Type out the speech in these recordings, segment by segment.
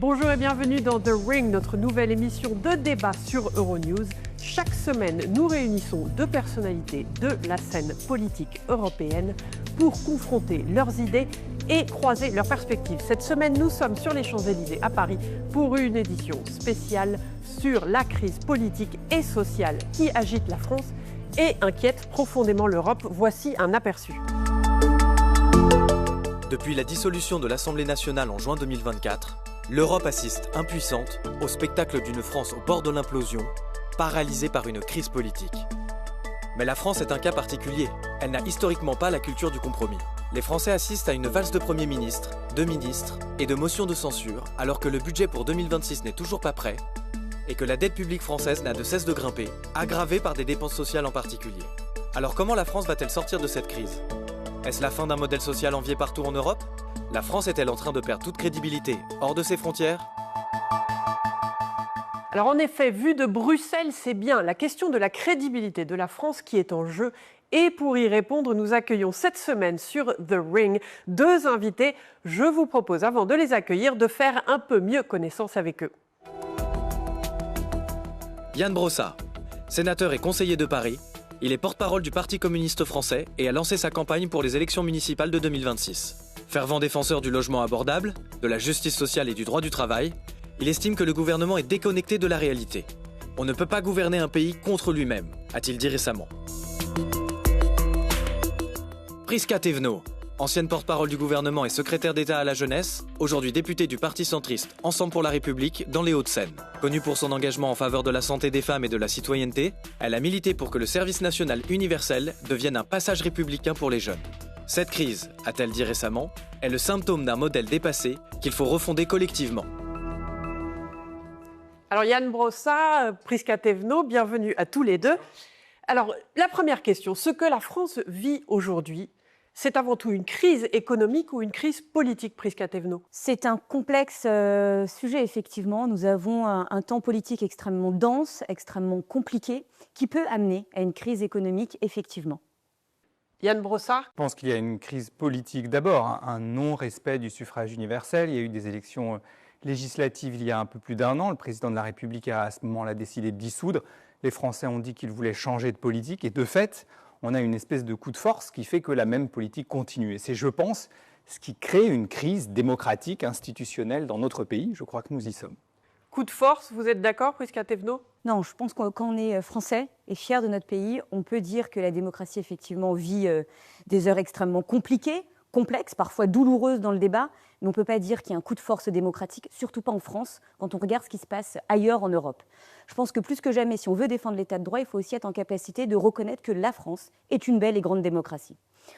Bonjour et bienvenue dans The Ring, notre nouvelle émission de débat sur Euronews. Chaque semaine, nous réunissons deux personnalités de la scène politique européenne pour confronter leurs idées et croiser leurs perspectives. Cette semaine, nous sommes sur les Champs-Élysées à Paris pour une édition spéciale sur la crise politique et sociale qui agite la France et inquiète profondément l'Europe. Voici un aperçu. Depuis la dissolution de l'Assemblée nationale en juin 2024, l'Europe assiste impuissante au spectacle d'une France au bord de l'implosion, paralysée par une crise politique. Mais la France est un cas particulier. Elle n'a historiquement pas la culture du compromis. Les Français assistent à une valse de Premier ministre, de ministres et de motions de censure, alors que le budget pour 2026 n'est toujours pas prêt et que la dette publique française n'a de cesse de grimper, aggravée par des dépenses sociales en particulier. Alors comment la France va-t-elle sortir de cette crise ? Est-ce la fin d'un modèle social envié partout en Europe ? La France est-elle en train de perdre toute crédibilité hors de ses frontières ? Alors en effet, vu de Bruxelles, c'est bien la question de la crédibilité de la France qui est en jeu. Et pour y répondre, nous accueillons cette semaine sur The Ring deux invités. Je vous propose, avant de les accueillir, de faire un peu mieux connaissance avec eux. Yann Brossat, sénateur et conseiller de Paris, il est porte-parole du Parti communiste français et a lancé sa campagne pour les élections municipales de 2026. Fervent défenseur du logement abordable, de la justice sociale et du droit du travail, il estime que le gouvernement est déconnecté de la réalité. On ne peut pas gouverner un pays contre lui-même, a-t-il dit récemment. Prisca Thévenot, ancienne porte-parole du gouvernement et secrétaire d'État à la jeunesse, aujourd'hui députée du parti centriste Ensemble pour la République dans les Hauts-de-Seine. Connue pour son engagement en faveur de la santé des femmes et de la citoyenneté, elle a milité pour que le service national universel devienne un passage républicain pour les jeunes. Cette crise, a-t-elle dit récemment, est le symptôme d'un modèle dépassé qu'il faut refonder collectivement. Alors Yann Brossat, Prisca Thévenot, bienvenue à tous les deux. Alors la première question, ce que la France vit aujourd'hui, c'est avant tout une crise économique ou une crise politique, Prisca Thévenot ? C'est un complexe sujet, effectivement. Nous avons un temps politique extrêmement dense, extrêmement compliqué, qui peut amener à une crise économique, effectivement. Yann Brossat ? Je pense qu'il y a une crise politique d'abord, un non-respect du suffrage universel. Il y a eu des élections législatives il y a un peu plus d'un an. Le président de la République a à ce moment-là décidé de dissoudre. Les Français ont dit qu'ils voulaient changer de politique et de fait, on a une espèce de coup de force qui fait que la même politique continue. Et c'est, je pense, ce qui crée une crise démocratique, institutionnelle dans notre pays. Je crois que nous y sommes. Coup de force, vous êtes d'accord, Prisca Thévenot ? Non, je pense que quand on est français et fier de notre pays, on peut dire que la démocratie, effectivement, vit des heures extrêmement compliquées, complexes, parfois douloureuses dans le débat, mais on ne peut pas dire qu'il y a un coup de force démocratique, surtout pas en France, quand on regarde ce qui se passe ailleurs en Europe. Je pense que plus que jamais, si on veut défendre l'état de droit, il faut aussi être en capacité de reconnaître que la France est une belle et grande démocratie.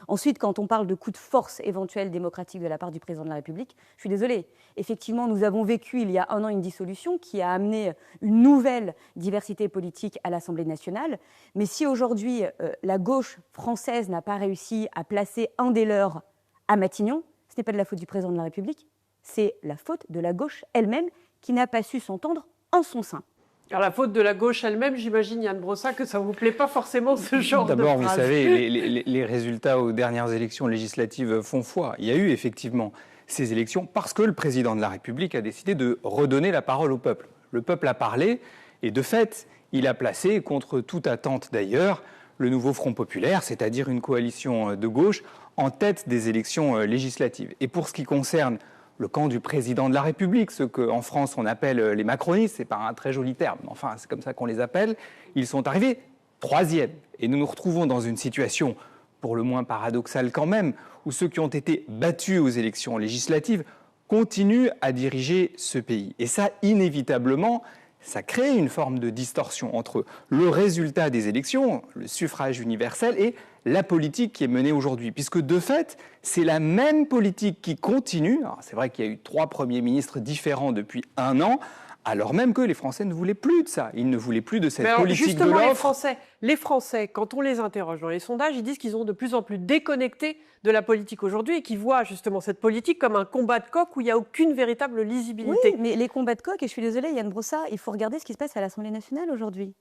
Ensuite, quand on parle de coup de force éventuel démocratique de la part du président de la République, je suis désolée. Effectivement, nous avons vécu il y a un an une dissolution qui a amené une nouvelle diversité politique à l'Assemblée nationale. Mais si aujourd'hui, la gauche française n'a pas réussi à placer un des leurs à Matignon, ce n'est pas de la faute du président de la République, c'est la faute de la gauche elle-même qui n'a pas su s'entendre en son sein. Alors la faute de la gauche elle-même, j'imagine, Yann Brossat, que ça ne vous plaît pas forcément ce genre de phrase. D'abord, vous savez, les résultats aux dernières élections législatives font foi. Il y a eu effectivement ces élections parce que le président de la République a décidé de redonner la parole au peuple. Le peuple a parlé et de fait, il a placé, contre toute attente d'ailleurs, le nouveau Front populaire, c'est-à-dire une coalition de gauche, en tête des élections législatives. Et pour ce qui concerne le camp du président de la République, ce qu'en France on appelle les macronistes, c'est pas un très joli terme, mais enfin c'est comme ça qu'on les appelle, ils sont arrivés troisième. Et nous nous retrouvons dans une situation pour le moins paradoxale quand même, où ceux qui ont été battus aux élections législatives continuent à diriger ce pays. Et ça, inévitablement, ça crée une forme de distorsion entre le résultat des élections, le suffrage universel, et la politique qui est menée aujourd'hui. Puisque de fait, c'est la même politique qui continue. Alors, c'est vrai qu'il y a eu 3 premiers ministres différents depuis un an, alors même que les Français ne voulaient plus de ça. Ils ne voulaient plus de cette politique de l'offre. Justement, les Français, quand on les interroge dans les sondages, ils disent qu'ils sont de plus en plus déconnectés de la politique aujourd'hui et qu'ils voient justement cette politique comme un combat de coq où il n'y a aucune véritable lisibilité. Oui, mais les combats de coq, et je suis désolée, Yann Brossat, il faut regarder ce qui se passe à l'Assemblée nationale aujourd'hui.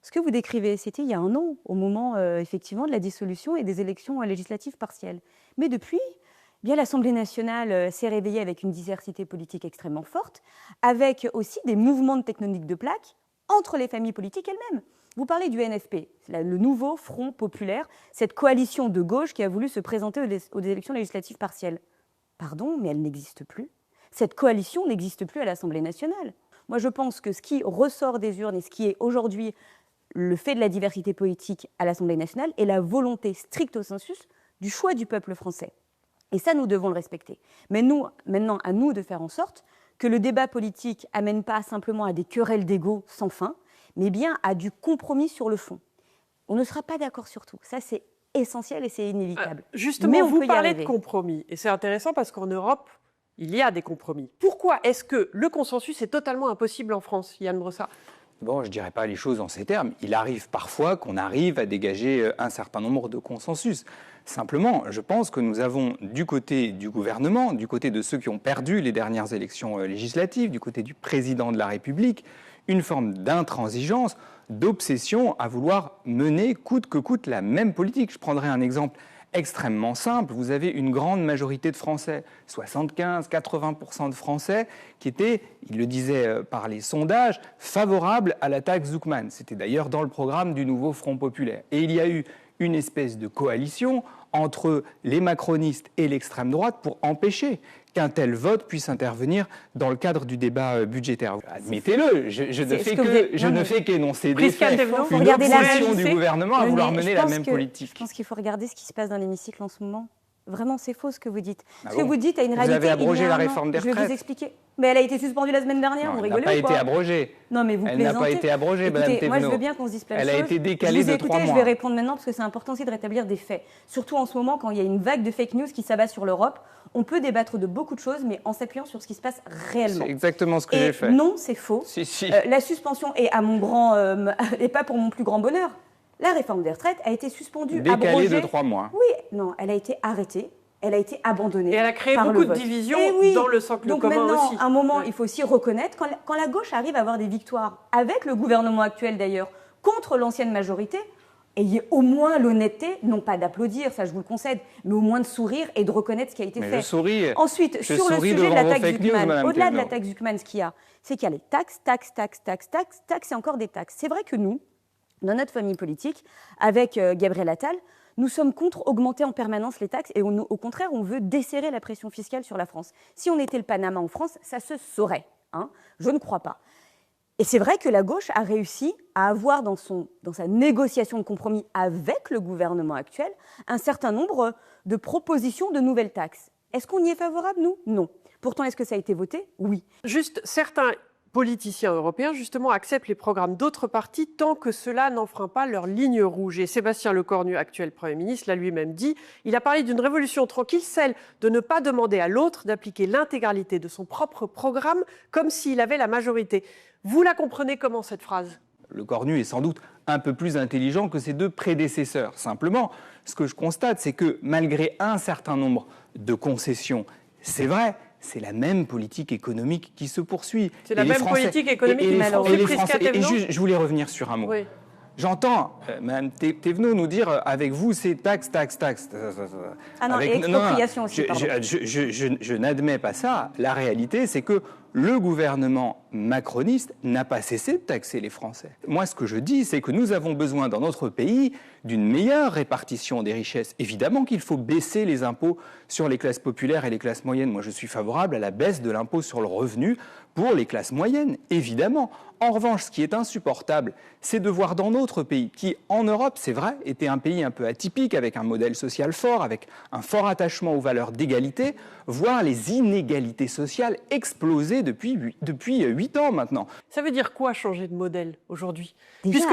Ce que vous décrivez, c'était il y a un an, au moment effectivement de la dissolution et des élections législatives partielles. Mais depuis, bien l'Assemblée nationale s'est réveillée avec une diversité politique extrêmement forte, avec aussi des mouvements de tectonique de plaques entre les familles politiques elles-mêmes. Vous parlez du NFP, le nouveau Front populaire, cette coalition de gauche qui a voulu se présenter aux élections législatives partielles. Pardon, mais elle n'existe plus. Cette coalition n'existe plus à l'Assemblée nationale. Moi, je pense que ce qui ressort des urnes et ce qui est aujourd'hui le fait de la diversité politique à l'Assemblée nationale est la volonté stricto sensu du choix du peuple français. Et ça, nous devons le respecter. Mais nous, maintenant, à nous de faire en sorte que le débat politique amène pas simplement à des querelles d'ego sans fin, mais bien à du compromis sur le fond. On ne sera pas d'accord sur tout. Ça, c'est essentiel et c'est inévitable. Justement, mais on vous peut y parlez arriver. de compromis. Et c'est intéressant parce qu'en Europe, il y a des compromis. Pourquoi est-ce que le consensus est totalement impossible en France, Yann Brossat ? Bon, je ne dirais pas les choses en ces termes. Il arrive parfois qu'on arrive à dégager un certain nombre de consensus. Simplement, je pense que nous avons du côté du gouvernement, du côté de ceux qui ont perdu les dernières élections législatives, du côté du président de la République, une forme d'intransigeance, d'obsession à vouloir mener coûte que coûte la même politique. Je prendrai un exemple extrêmement simple. Vous avez une grande majorité de Français, 75-80% de Français, qui étaient, il le disait par les sondages, favorables à la taxe Zuckman. C'était d'ailleurs dans le programme du nouveau Front populaire. Et il y a eu une espèce de coalition entre les macronistes et l'extrême droite pour empêcher qu'un tel vote puisse intervenir dans le cadre du débat budgétaire. Admettez-le, je ne fais qu'énoncer des faits. Une obsession du gouvernement à vouloir mener la même politique. Je pense qu'il faut regarder ce qui se passe dans l'hémicycle en ce moment. Vraiment, c'est faux ce que vous dites. Ce que vous dites a une réalité. Vous avez abrogé la réforme des retraites. Je vais vous expliquer. Mais elle a été suspendue la semaine dernière, vous rigolez ou quoi ? Elle n'a pas été abrogée. Non, mais vous plaisantez. Elle n'a pas été abrogée, Madame Thévenot. Moi, je veux bien qu'on se dise plein de choses. Elle a été décalée de 3 mois. Je vais répondre maintenant parce que c'est important aussi de rétablir des faits. Surtout en ce moment, quand il y a une vague de fake news qui s'abat sur l'Europe, on peut débattre de beaucoup de choses, mais en s'appuyant sur ce qui se passe réellement. C'est exactement ce que j'ai fait. Non, c'est faux. Si. La suspension est à mon et pas pour mon plus grand bonheur. La réforme des retraites a été suspendue, décalée abrogée. de 3 mois. Oui, non, elle a été arrêtée. Elle a été abandonnée. Et elle a créé beaucoup de divisions dans le socle commun aussi. Donc maintenant, à un moment, il faut aussi reconnaître, quand la gauche arrive à avoir des victoires, avec le gouvernement actuel d'ailleurs, contre l'ancienne majorité, ayez au moins l'honnêteté, non pas d'applaudir, ça je vous le concède, mais au moins de sourire et de reconnaître ce qui a été fait. Je souris. Ensuite, sur le sujet de la taxe Zuckman, au-delà de la taxe Zuckman, ce qu'il y a, c'est qu'il y a les taxes et encore des taxes. C'est vrai que nous, dans notre famille politique, avec Gabriel Attal, nous sommes contre augmenter en permanence les taxes et au contraire, on veut desserrer la pression fiscale sur la France. Si on était le Panama en France, ça se saurait. Je ne crois pas. Et c'est vrai que la gauche a réussi à avoir dans sa négociation de compromis avec le gouvernement actuel un certain nombre de propositions de nouvelles taxes. Est-ce qu'on y est favorable, nous ? Non. Pourtant, est-ce que ça a été voté ? Oui. Juste, certains politiciens européens, justement, acceptent les programmes d'autres partis tant que cela n'enfreint pas leur ligne rouge. Et Sébastien Lecornu, actuel Premier ministre, l'a lui-même dit. Il a parlé d'une révolution tranquille, celle de ne pas demander à l'autre d'appliquer l'intégralité de son propre programme comme s'il avait la majorité. Vous la comprenez comment, cette phrase ? Lecornu est sans doute un peu plus intelligent que ses deux prédécesseurs. Simplement, ce que je constate, c'est que malgré un certain nombre de concessions, c'est vrai, c'est la même politique économique qui se poursuit. C'est la même politique économique qui je voulais revenir sur un mot. Oui. J'entends Mme Thévenot nous dire avec vous, c'est taxe. Ah non, et expropriation aussi, pardon. Je n'admets pas ça. La réalité, c'est que le gouvernement macroniste n'a pas cessé de taxer les Français. Moi, ce que je dis, c'est que nous avons besoin dans notre pays d'une meilleure répartition des richesses. Évidemment qu'il faut baisser les impôts sur les classes populaires et les classes moyennes. Moi, je suis favorable à la baisse de l'impôt sur le revenu pour les classes moyennes, évidemment. En revanche, ce qui est insupportable, c'est de voir dans notre pays, qui en Europe, c'est vrai, était un pays un peu atypique, avec un modèle social fort, avec un fort attachement aux valeurs d'égalité, voir les inégalités sociales exploser depuis 8 ans maintenant. Ça veut dire quoi changer de modèle aujourd'hui ? Puisque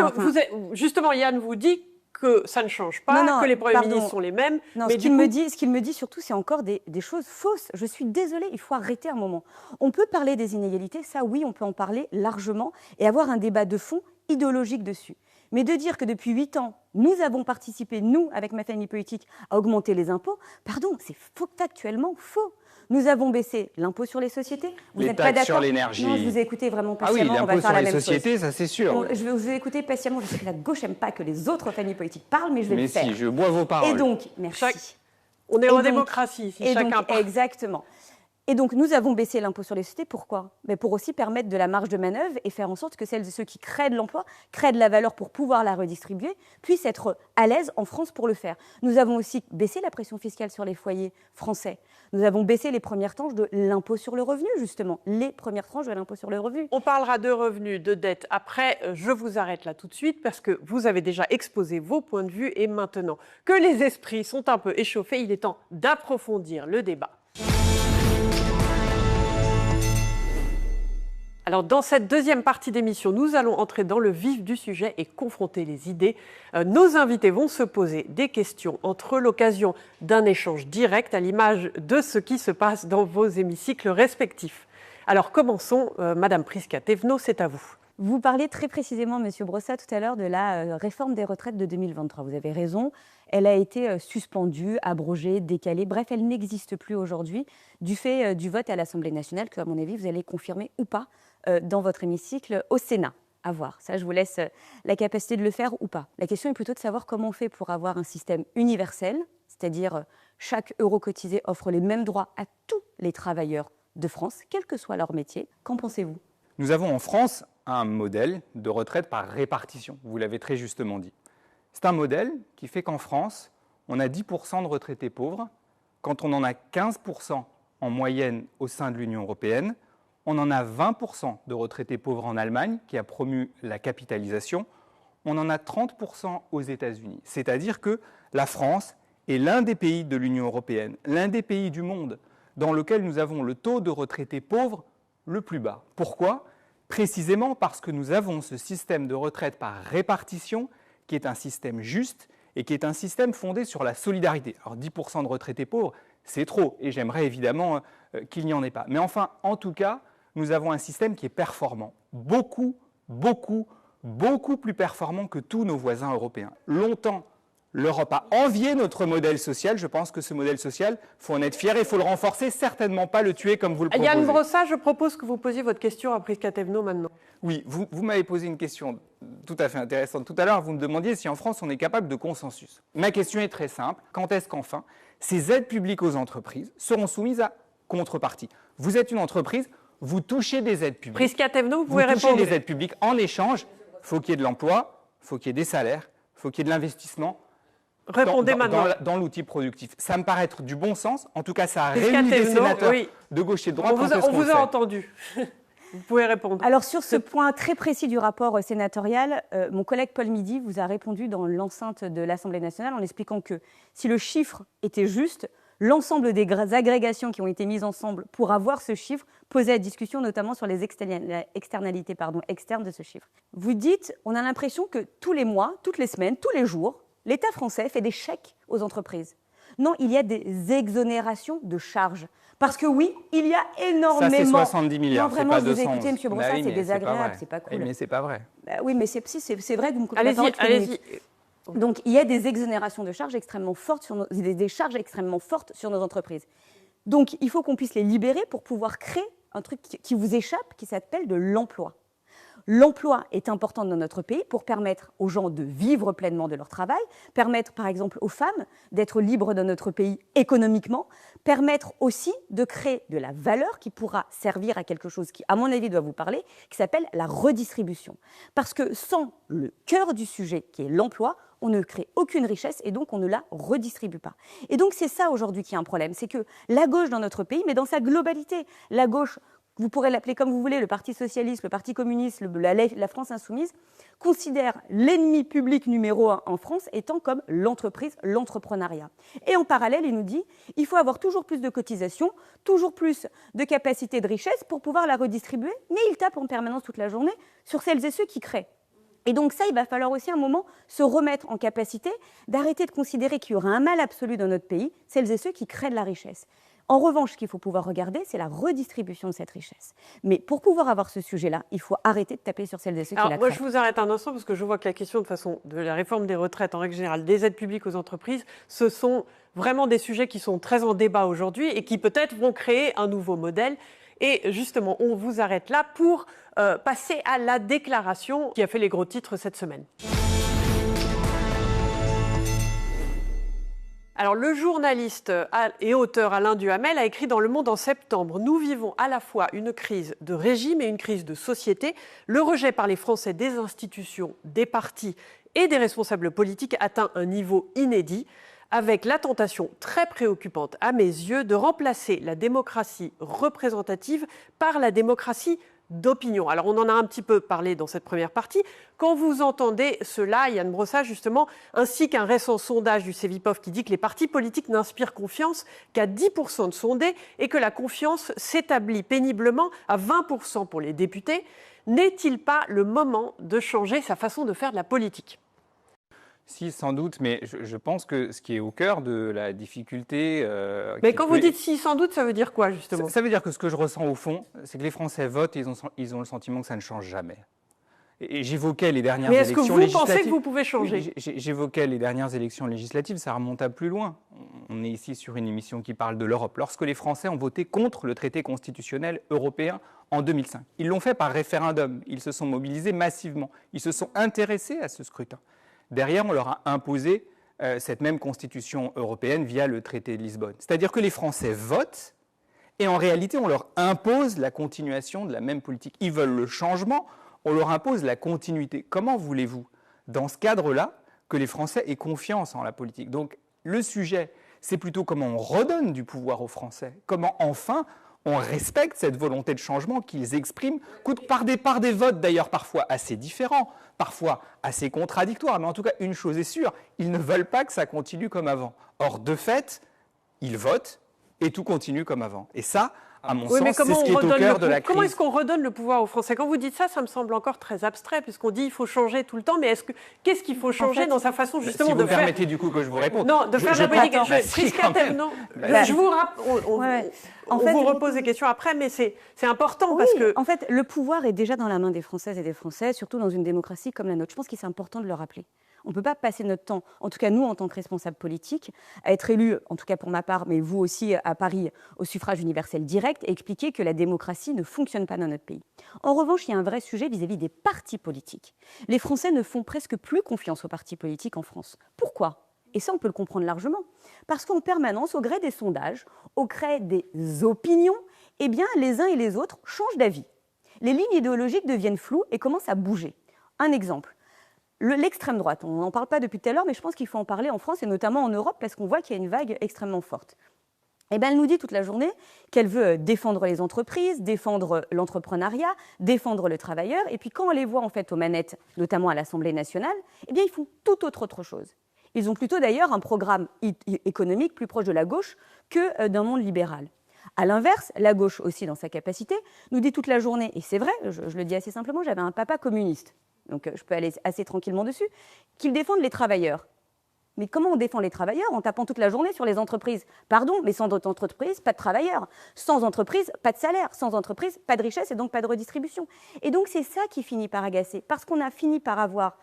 justement, Yann vous dit que ça ne change pas, que les premiers ministres sont les mêmes. Non, mais ce qu'il me dit surtout, c'est encore des choses fausses. Je suis désolée, il faut arrêter un moment. On peut parler des inégalités, ça oui, on peut en parler largement et avoir un débat de fond idéologique dessus. Mais de dire que depuis 8 ans, nous avons participé, nous, avec ma famille politique, à augmenter les impôts, pardon, c'est factuellement faux. Nous avons baissé l'impôt sur les sociétés. Vous n'êtes pas d'accord ? Sur l'énergie. Non, je vous ai écouté vraiment patiemment. Ah oui, l'impôt sur les sociétés, ça c'est sûr. Bon, je vais vous écouter patiemment. Je sais que la gauche n'aime pas que les autres familles politiques parlent, mais je vais le faire. Mais si, je bois vos paroles. Et donc, merci. On est en démocratie, ici, chacun donc, parle. Exactement. Et donc, nous avons baissé l'impôt sur les sociétés. Pourquoi? Pour aussi permettre de la marge de manœuvre et faire en sorte que celles et ceux qui créent de l'emploi, créent de la valeur pour pouvoir la redistribuer, puissent être à l'aise en France pour le faire. Nous avons aussi baissé la pression fiscale sur les foyers français. Nous avons baissé les premières tranches de l'impôt sur le revenu, justement. Les premières tranches de l'impôt sur le revenu. On parlera de revenus, de dettes. Après, je vous arrête là tout de suite parce que vous avez déjà exposé vos points de vue et maintenant que les esprits sont un peu échauffés, il est temps d'approfondir le débat. Alors, dans cette deuxième partie d'émission, nous allons entrer dans le vif du sujet et confronter les idées. Nos invités vont se poser des questions entre l'occasion d'un échange direct à l'image de ce qui se passe dans vos hémicycles respectifs. Alors, commençons. Madame Prisca-Thévenot, c'est à vous. Vous parlez très précisément, Monsieur Brossat, tout à l'heure de la réforme des retraites de 2023. Vous avez raison, elle a été suspendue, abrogée, décalée. Bref, elle n'existe plus aujourd'hui du fait du vote à l'Assemblée nationale que, à mon avis, vous allez confirmer ou pas dans votre hémicycle au Sénat. À voir. Ça, je vous laisse la capacité de le faire ou pas. La question est plutôt de savoir comment on fait pour avoir un système universel, c'est-à-dire chaque euro cotisé offre les mêmes droits à tous les travailleurs de France, quel que soit leur métier. Qu'en pensez-vous ? Nous avons en France un modèle de retraite par répartition, vous l'avez très justement dit. C'est un modèle qui fait qu'en France, on a 10% de retraités pauvres, quand on en a 15% en moyenne au sein de l'Union européenne. On en a 20% de retraités pauvres en Allemagne, qui a promu la capitalisation. On en a 30% aux États-Unis. C'est-à-dire que la France est l'un des pays de l'Union européenne, l'un des pays du monde dans lequel nous avons le taux de retraités pauvres le plus bas. Pourquoi ? Précisément parce que nous avons ce système de retraite par répartition qui est un système juste et qui est un système fondé sur la solidarité. Alors 10% de retraités pauvres, c'est trop et j'aimerais évidemment qu'il n'y en ait pas. Mais enfin, en tout cas, nous avons un système qui est performant. Beaucoup plus performant que tous nos voisins européens. Longtemps, l'Europe a envié notre modèle social. Je pense que ce modèle social, il faut en être fier et il faut le renforcer, certainement pas le tuer comme vous le proposez. Yann Brossat, je propose que vous posiez votre question à Prisca-Thévenot maintenant. Oui, vous m'avez posé une question tout à fait intéressante. Tout à l'heure, vous me demandiez si en France, on est capable de consensus. Ma question est très simple. Quand est-ce qu'enfin, ces aides publiques aux entreprises seront soumises à contrepartie ? Vous êtes une entreprise, vous touchez des aides publiques. Prisca-Thévenot, vous pouvez répondre. Vous touchez des aides publiques. En échange, il faut qu'il y ait de l'emploi, il faut qu'il y ait des salaires, il faut qu'il y ait de l'investissement. Répondez maintenant. Dans l'outil productif. Ça me paraît être du bon sens. En tout cas, ça a réuni des sénateurs de gauche et de droite. On vous a entendu. Vous pouvez répondre. Alors, sur ce point très précis du rapport sénatorial, mon collègue Paul Midi vous a répondu dans l'enceinte de l'Assemblée nationale en expliquant que si le chiffre était juste, l'ensemble des agrégations qui ont été mises ensemble pour avoir ce chiffre posait à discussion, notamment sur les externalités externes de ce chiffre. Vous dites, on a l'impression que tous les mois, toutes les semaines, tous les jours, l'État français fait des chèques aux entreprises. Non, il y a des exonérations de charges. Parce que oui, il y a énormément... Ça, c'est 70 milliards, non, vraiment, c'est pas 200. Je vous ai écouté, M. Brossat, c'est désagréable, c'est pas cool. Mais c'est pas vrai. Oui, mais c'est vrai que vous me coupez la parole. Allez-y. Donc, il y a des exonérations de charges extrêmement fortes, des charges extrêmement fortes sur nos entreprises. Donc, il faut qu'on puisse les libérer pour pouvoir créer un truc qui vous échappe, qui s'appelle de l'emploi. L'emploi est important dans notre pays pour permettre aux gens de vivre pleinement de leur travail, permettre par exemple aux femmes d'être libres dans notre pays économiquement, permettre aussi de créer de la valeur qui pourra servir à quelque chose qui, à mon avis, doit vous parler, qui s'appelle la redistribution. Parce que sans le cœur du sujet, qui est l'emploi, on ne crée aucune richesse et donc on ne la redistribue pas. Et donc c'est ça aujourd'hui qui est un problème, c'est que la gauche dans notre pays, mais dans sa globalité, la gauche, vous pourrez l'appeler comme vous voulez, le Parti socialiste, le Parti communiste, la France insoumise, considère l'ennemi public numéro 1 en France étant comme l'entreprise, l'entrepreneuriat. Et en parallèle, il nous dit il faut avoir toujours plus de cotisations, toujours plus de capacité de richesse pour pouvoir la redistribuer, mais il tape en permanence toute la journée sur celles et ceux qui créent. Et donc ça, il va falloir aussi un moment se remettre en capacité d'arrêter de considérer qu'il y aura un mal absolu dans notre pays, celles et ceux qui créent de la richesse. En revanche, ce qu'il faut pouvoir regarder, c'est la redistribution de cette richesse. Mais pour pouvoir avoir ce sujet-là, il faut arrêter de taper sur celles et ceux qui la créent. Moi, je vous arrête un instant parce que je vois que la question de la réforme des retraites, en règle générale, des aides publiques aux entreprises, ce sont vraiment des sujets qui sont très en débat aujourd'hui et qui peut-être vont créer un nouveau modèle. Et justement, on vous arrête là pour passer à la déclaration qui a fait les gros titres cette semaine. Alors, le journaliste et auteur Alain Duhamel a écrit dans Le Monde en septembre « Nous vivons à la fois une crise de régime et une crise de société. Le rejet par les Français des institutions, des partis et des responsables politiques atteint un niveau inédit, avec la tentation très préoccupante à mes yeux de remplacer la démocratie représentative par la démocratie d'opinion ». Alors, on en a un petit peu parlé dans cette première partie. Quand vous entendez cela, Yann Brossat, justement, ainsi qu'un récent sondage du Cevipof qui dit que les partis politiques n'inspirent confiance qu'à 10% de sondés et que la confiance s'établit péniblement à 20% pour les députés, n'est-il pas le moment de changer sa façon de faire de la politique ? Si, sans doute, mais je pense que ce qui est au cœur de la difficulté... mais quand vous dites si, sans doute, ça veut dire quoi, justement ? Ça veut dire que ce que je ressens au fond, c'est que les Français votent et ils ont le sentiment que ça ne change jamais. Et j'évoquais les dernières élections législatives... Mais est-ce que vous pensez que vous pouvez changer ? J'évoquais les dernières élections législatives, ça remonte à plus loin. On est ici sur une émission qui parle de l'Europe. Lorsque les Français ont voté contre le traité constitutionnel européen en 2005, ils l'ont fait par référendum. Ils se sont mobilisés massivement. Ils se sont intéressés à ce scrutin. Derrière, on leur a imposé cette même constitution européenne via le traité de Lisbonne. C'est-à-dire que les Français votent et en réalité, on leur impose la continuation de la même politique. Ils veulent le changement, on leur impose la continuité. Comment voulez-vous, dans ce cadre-là, que les Français aient confiance en la politique ? Donc, le sujet, c'est plutôt comment on redonne du pouvoir aux Français, comment enfin on respecte cette volonté de changement qu'ils expriment par des votes d'ailleurs parfois assez différents, parfois assez contradictoires, mais en tout cas une chose est sûre, ils ne veulent pas que ça continue comme avant. Or, de fait, ils votent et tout continue comme avant. Et ça, à mon sens, c'est ce qui est au cœur de la crise. Comment est-ce qu'on redonne le pouvoir aux Français ? Quand vous dites ça, ça me semble encore très abstrait, puisqu'on dit qu'il faut changer tout le temps, mais qu'est-ce qu'il faut changer dans sa façon justement de faire... Si vous permettez du coup que je vous réponde. Non, de faire la politique. Je vous rappelle, on vous repose des questions après, mais c'est important parce que... En fait, le pouvoir est déjà dans la main des Françaises et des Français, surtout dans une démocratie comme la nôtre. Je pense que c'est important de le rappeler. On ne peut pas passer notre temps, en tout cas nous en tant que responsables politiques, à être élus, en tout cas pour ma part, mais vous aussi à Paris, au suffrage universel direct, et expliquer que la démocratie ne fonctionne pas dans notre pays. En revanche, il y a un vrai sujet vis-à-vis des partis politiques. Les Français ne font presque plus confiance aux partis politiques en France. Pourquoi ? Et ça, on peut le comprendre largement. Parce qu'en permanence, au gré des sondages, au gré des opinions, eh bien, les uns et les autres changent d'avis. Les lignes idéologiques deviennent floues et commencent à bouger. Un exemple. L'extrême droite, on n'en parle pas depuis tout à l'heure, mais je pense qu'il faut en parler en France et notamment en Europe parce qu'on voit qu'il y a une vague extrêmement forte. Eh bien, elle nous dit toute la journée qu'elle veut défendre les entreprises, défendre l'entrepreneuriat, défendre le travailleur. Et puis quand on les voit en fait aux manettes, notamment à l'Assemblée nationale, eh bien, ils font tout autre chose. Ils ont plutôt d'ailleurs un programme économique plus proche de la gauche que d'un monde libéral. À l'inverse, la gauche aussi, dans sa capacité, nous dit toute la journée, et c'est vrai, je le dis assez simplement, j'avais un papa communiste, donc je peux aller assez tranquillement dessus, qu'ils défendent les travailleurs. Mais comment on défend les travailleurs en tapant toute la journée sur les entreprises ? Pardon, mais sans entreprise, pas de travailleurs. Sans entreprise, pas de salaire. Sans entreprise, pas de richesse et donc pas de redistribution. Et donc c'est ça qui finit par agacer, parce qu'on a fini par avoir...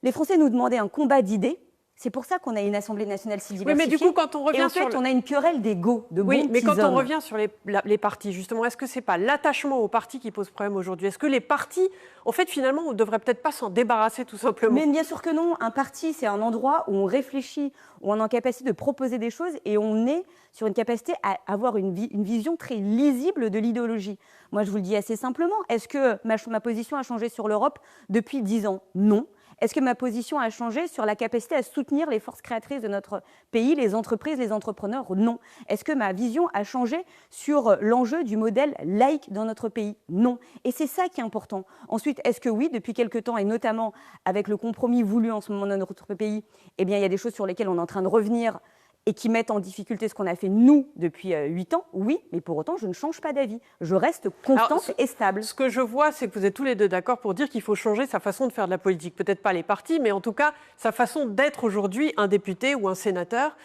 Les Français nous demandaient un combat d'idées. C'est pour ça qu'on a une Assemblée nationale si diversifiée. Oui, mais du coup, quand on revient on a une querelle d'ego, de bons petits hommes. Oui, mais quand on revient sur les partis, justement, est-ce que ce n'est pas l'attachement aux partis qui pose problème aujourd'hui ? Est-ce que les partis, en fait, finalement, on ne devrait peut-être pas s'en débarrasser tout simplement ? Mais bien sûr que non. Un parti, c'est un endroit où on réfléchit, où on est en capacité de proposer des choses et on est sur une capacité à avoir une vision très lisible de l'idéologie. Moi, je vous le dis assez simplement. Est-ce que ma position a changé sur l'Europe depuis 10 ans ? Non. Est-ce que ma position a changé sur la capacité à soutenir les forces créatrices de notre pays, les entreprises, les entrepreneurs ? Non. Est-ce que ma vision a changé sur l'enjeu du modèle laïque dans notre pays ? Non. Et c'est ça qui est important. Ensuite, est-ce que oui, depuis quelque temps, et notamment avec le compromis voulu en ce moment dans notre pays, eh bien, il y a des choses sur lesquelles on est en train de revenir et qui mettent en difficulté ce qu'on a fait, nous, depuis 8 ans, oui, mais pour autant, je ne change pas d'avis. Je reste constante et stable. Ce que je vois, c'est que vous êtes tous les deux d'accord pour dire qu'il faut changer sa façon de faire de la politique. Peut-être pas les partis, mais en tout cas, sa façon d'être aujourd'hui un député ou un sénateur.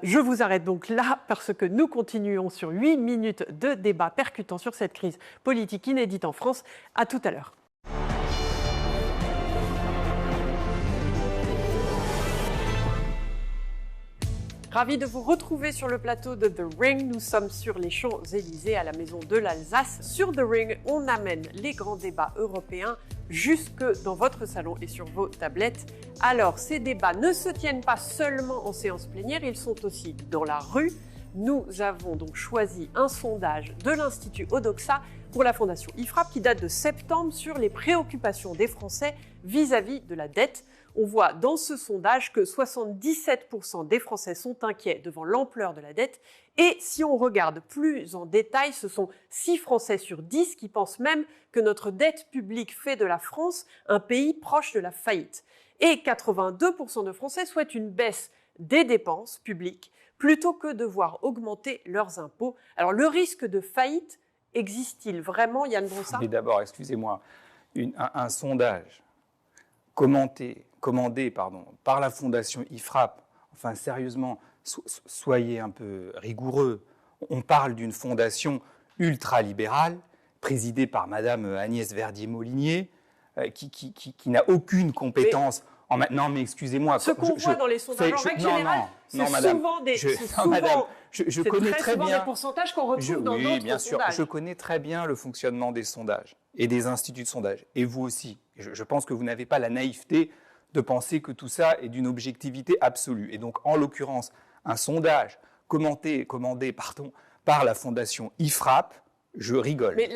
Je vous arrête donc là, parce que nous continuons sur 8 minutes de débat percutant sur cette crise politique inédite en France. À tout à l'heure. Ravi de vous retrouver sur le plateau de The Ring. Nous sommes sur les Champs-Élysées à la Maison de l'Alsace. Sur The Ring, on amène les grands débats européens jusque dans votre salon et sur vos tablettes. Alors, ces débats ne se tiennent pas seulement en séance plénière, ils sont aussi dans la rue. Nous avons donc choisi un sondage de l'Institut Odoxa pour la Fondation IFRAP qui date de septembre sur les préoccupations des Français vis-à-vis de la dette. On voit dans ce sondage que 77% des Français sont inquiets devant l'ampleur de la dette. Et si on regarde plus en détail, ce sont 6 Français sur 10 qui pensent même que notre dette publique fait de la France un pays proche de la faillite. Et 82% de Français souhaitent une baisse des dépenses publiques plutôt que de voir augmenter leurs impôts. Alors le risque de faillite existe-t-il vraiment, Yann Brossard ? Mais d'abord, excusez-moi, un sondage commandé par la Fondation IFRAP, enfin sérieusement, soyez un peu rigoureux. On parle d'une fondation ultralibérale, présidée par Madame Agnès Verdier-Molinier, qui n'a aucune compétence en... Non, mais excusez-moi. Ce qu'on voit dans les sondages en règle générale, c'est souvent des... Je connais très bien des pourcentages qu'on retrouve dans d'autres oui, bien sûr. sondages. Je connais très bien le fonctionnement des sondages et des instituts de sondage. Et vous aussi. Je pense que vous n'avez pas la naïveté de penser que tout ça est d'une objectivité absolue. Et donc, en l'occurrence, un sondage commandé par la Fondation IFRAP, je rigole. Mais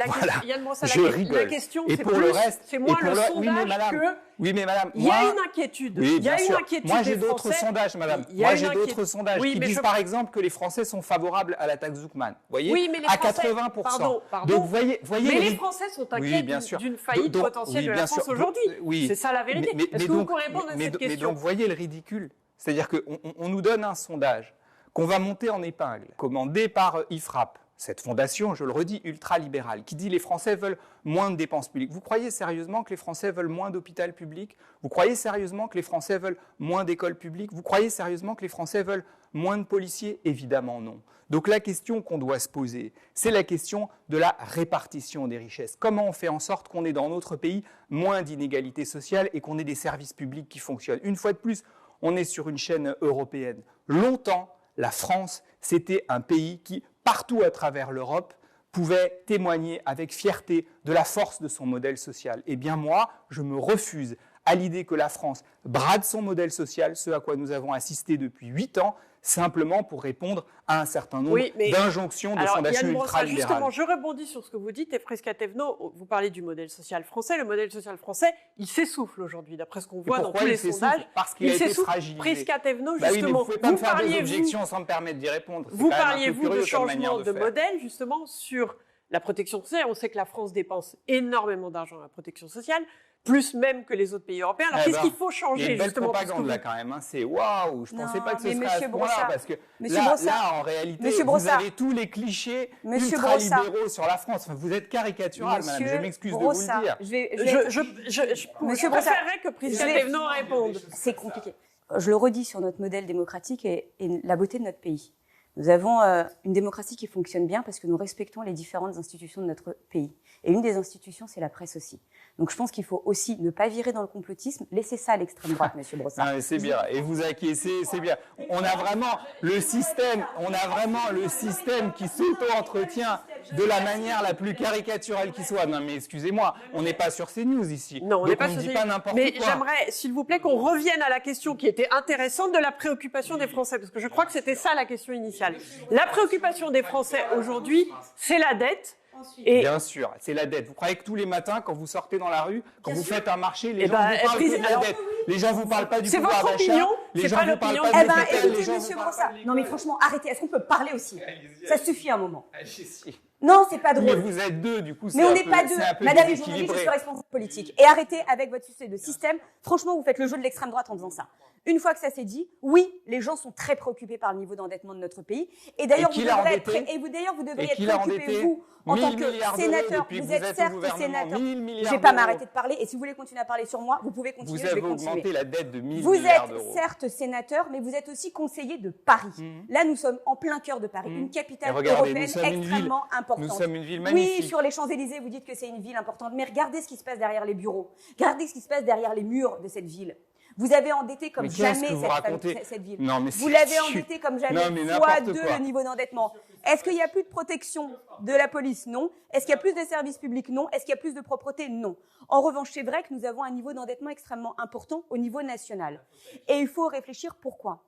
Yann Brossard, la question, et c'est pour plus, le reste, c'est moins le sondage oui, mais madame, que... Oui, mais madame, il y a une inquiétude. Oui, il y a bien une sûr. inquiétude Moi, j'ai des d'autres Français. sondages, madame. Il y a Moi, une j'ai inquiétude. d'autres sondages Oui, qui mais disent, par exemple, que les Français sont favorables à la taxe Zuckman. Vous voyez, oui, mais les à Français, 80%. Pardon. Donc, voyez mais les Français sont inquiets oui, bien sûr. d'une faillite potentielle de la France aujourd'hui. Oui. C'est ça la vérité. Est-ce que vous pouvez répondre à cette question ? Mais donc, voyez le ridicule. C'est-à-dire qu'on nous donne un sondage qu'on va monter en épingle, commandé par IFRAP, cette fondation, je le redis, ultralibérale, qui dit les Français veulent moins de dépenses publiques. Vous croyez sérieusement que les Français veulent moins d'hôpital public ? Vous croyez sérieusement que les Français veulent moins d'écoles publiques ? Vous croyez sérieusement que les Français veulent moins de policiers ? Évidemment non. Donc la question qu'on doit se poser, c'est la question de la répartition des richesses. Comment on fait en sorte qu'on ait dans notre pays moins d'inégalités sociales et qu'on ait des services publics qui fonctionnent ? Une fois de plus, on est sur une chaîne européenne. Longtemps, la France, c'était un pays qui, partout à travers l'Europe, pouvait témoigner avec fierté de la force de son modèle social. Eh bien moi, je me refuse à l'idée que la France brade son modèle social, ce à quoi nous avons assisté depuis 8 ans, simplement pour répondre à un certain nombre d'injonctions de fondations ultralibérales. Justement, je rebondis sur ce que vous dites, et Prisca Thévenot, vous parlez du modèle social français. Le modèle social français, il s'essouffle aujourd'hui, d'après ce qu'on voit dans tous les sondages. Parce qu'il a été fragilisé. Prisca Thévenot, Oui, mais justement, vous ne pouvez pas me faire des objections sans me permettre d'y répondre. Vous parliez, vous, de changement de modèle, justement, sur la protection sociale. On sait que la France dépense énormément d'argent à la protection sociale, plus même que les autres pays européens. Alors, qu'est-ce qu'il faut changer, justement ? Il y a une belle justement, propagande là quand même. C'est waouh, je ne pensais pas que ce serait à ce point-là. Parce que là, en réalité, vous avez tous les clichés ultra-libéraux sur la France. Enfin, vous êtes caricatural, madame. Je m'excuse de vous le dire. Je préférerais que Prisca Thévenot réponde. C'est compliqué. Je le redis sur notre modèle démocratique et la beauté de notre pays. Nous avons une démocratie qui fonctionne bien parce que nous respectons les différentes institutions de notre pays. Et une des institutions, c'est la presse aussi. Donc je pense qu'il faut aussi ne pas virer dans le complotisme, laisser ça à l'extrême droite, Monsieur Brossard. Non, mais c'est bien. Et vous acquiescez, c'est bien. On a vraiment le système qui s'auto-entretient de la manière la plus caricaturale qui soit. Non, mais excusez-moi, on n'est pas sur CNews ici. Non, on n'est pas sur CNews. Mais on ne dit pas n'importe quoi. Mais j'aimerais, s'il vous plaît, qu'on revienne à la question qui était intéressante de la préoccupation des Français, parce que je crois que c'était ça la question initiale. La préoccupation des Français aujourd'hui, c'est la dette. Et bien sûr, c'est la dette. Vous croyez que tous les matins, quand vous sortez dans la rue, quand vous faites un marché, les gens vous parlent que de la dette. Les gens vous parlent pas du pouvoir d'achat. C'est votre opinion, les gens pas vous parlent l'opinion. pas du Écoutez, Monsieur Brossard. Non, mais franchement, arrêtez. Est-ce qu'on peut parler aussi ? Ça suffit un moment. Non, c'est pas drôle. Mais vous êtes deux, du coup, c'est mais on n'est pas deux. Madame les journalistes, je suis responsable politique. Et arrêtez avec votre succès de système. Franchement, vous faites le jeu de l'extrême droite en faisant ça. Une fois que ça s'est dit, oui, les gens sont très préoccupés par le niveau d'endettement de notre pays. Et d'ailleurs, vous devriez être préoccupés, vous, en tant que sénateur. Vous êtes certes sénateur. Je ne vais pas m'arrêter de parler. Et si vous voulez continuer à parler sur moi, vous pouvez continuer. Vous avez augmenté la dette de 1000 milliards d'euros. Vous êtes certes sénateur, mais vous êtes aussi conseiller de Paris. Là, nous sommes en plein cœur de Paris, une capitale européenne extrêmement importante. Nous sommes une ville magnifique. Oui, sur les Champs-Élysées, vous dites que c'est une ville importante. Mais regardez ce qui se passe derrière les bureaux. Regardez ce qui se passe derrière les murs de cette ville. Vous avez endetté comme Mais qu'est-ce jamais que vous racontez cette ville. Non, mais Vous l'avez endetté comme jamais, Non, mais n'importe x2 quoi. le niveau d'endettement. Est-ce qu'il y a plus de protection de la police? Non. Est-ce qu'il y a plus de services publics? Non. Est-ce qu'il y a plus de propreté? Non. En revanche, c'est vrai que nous avons un niveau d'endettement extrêmement important au niveau national. Et il faut réfléchir pourquoi.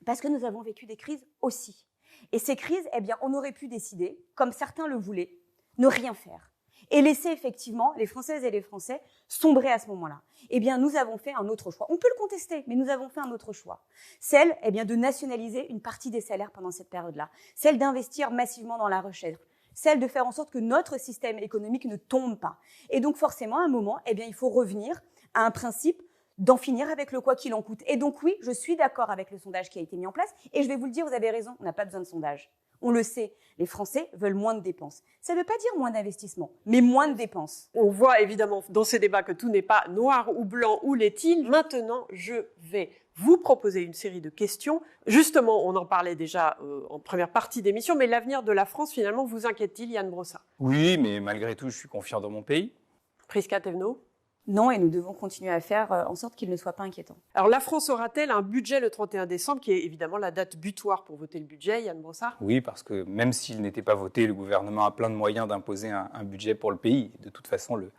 Parce que nous avons vécu des crises aussi. Et ces crises, eh bien, on aurait pu décider, comme certains le voulaient, ne rien faire. Et laisser effectivement les Françaises et les Français sombrer à ce moment-là. Eh bien, nous avons fait un autre choix. On peut le contester, mais nous avons fait un autre choix. Celle, eh bien, de nationaliser une partie des salaires pendant cette période-là. Celle d'investir massivement dans la recherche. Celle de faire en sorte que notre système économique ne tombe pas. Et donc, forcément, à un moment, eh bien, il faut revenir à un principe d'en finir avec le quoi qu'il en coûte. Et donc, oui, je suis d'accord avec le sondage qui a été mis en place. Et je vais vous le dire, vous avez raison, on n'a pas besoin de sondage. On le sait, les Français veulent moins de dépenses. Ça ne veut pas dire moins d'investissement, mais moins de dépenses. On voit évidemment dans ces débats que tout n'est pas noir ou blanc ou l'est-il. Maintenant, je vais vous proposer une série de questions. Justement, on en parlait déjà en première partie d'émission, mais l'avenir de la France, finalement, vous inquiète-t-il, Yann Brossat? Oui, mais malgré tout, je suis confiant dans mon pays. Prisca Thévenot? Non, et nous devons continuer à faire en sorte qu'il ne soit pas inquiétant. Alors, la France aura-t-elle un budget le 31 décembre, qui est évidemment la date butoir pour voter le budget, Yann Brossat? Oui, parce que même s'il n'était pas voté, le gouvernement a plein de moyens d'imposer un budget pour le pays. De toute façon, le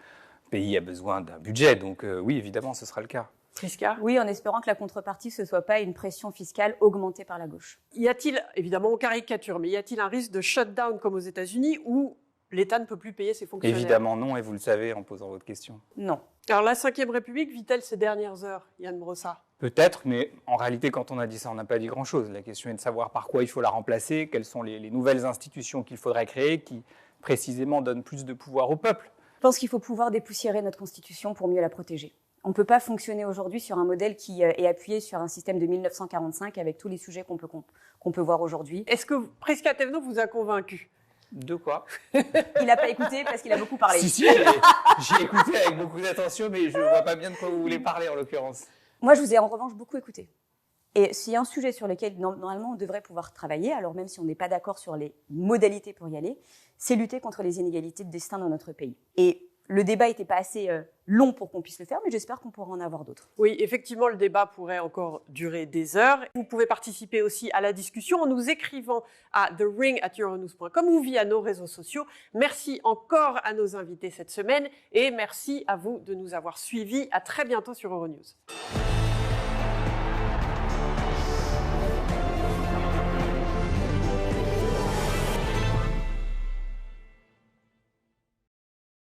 pays a besoin d'un budget, donc oui, évidemment, ce sera le cas. Prisca? Oui, en espérant que la contrepartie, ce ne soit pas une pression fiscale augmentée par la gauche. Y a-t-il, évidemment, on caricature, mais y a-t-il un risque de shutdown comme aux États-Unis où l'État ne peut plus payer ses fonctionnaires? Évidemment non, et vous le savez en posant votre question. Non. Alors, la Ve République vit-elle ses dernières heures, Yann Brossat? Peut-être, mais en réalité, quand on a dit ça, on n'a pas dit grand-chose. La question est de savoir par quoi il faut la remplacer, quelles sont les nouvelles institutions qu'il faudrait créer, qui précisément donnent plus de pouvoir au peuple. Je pense qu'il faut pouvoir dépoussiérer notre Constitution pour mieux la protéger. On ne peut pas fonctionner aujourd'hui sur un modèle qui est appuyé sur un système de 1945 avec tous les sujets qu'on peut voir aujourd'hui. Est-ce que Prisca Thévenot vous a convaincu? De quoi? Il n'a pas écouté parce qu'il a beaucoup parlé. Si, j'ai écouté avec beaucoup d'attention, mais je ne vois pas bien de quoi vous voulez parler en l'occurrence. Moi, je vous ai en revanche beaucoup écouté. Et s'il y a un sujet sur lequel normalement on devrait pouvoir travailler, alors même si on n'est pas d'accord sur les modalités pour y aller, c'est lutter contre les inégalités de destin dans notre pays. Et le débat n'était pas assez long pour qu'on puisse le faire, mais j'espère qu'on pourra en avoir d'autres. Oui, effectivement, le débat pourrait encore durer des heures. Vous pouvez participer aussi à la discussion en nous écrivant à thering@euronews.com ou via nos réseaux sociaux. Merci encore à nos invités cette semaine et merci à vous de nous avoir suivis. À très bientôt sur Euronews.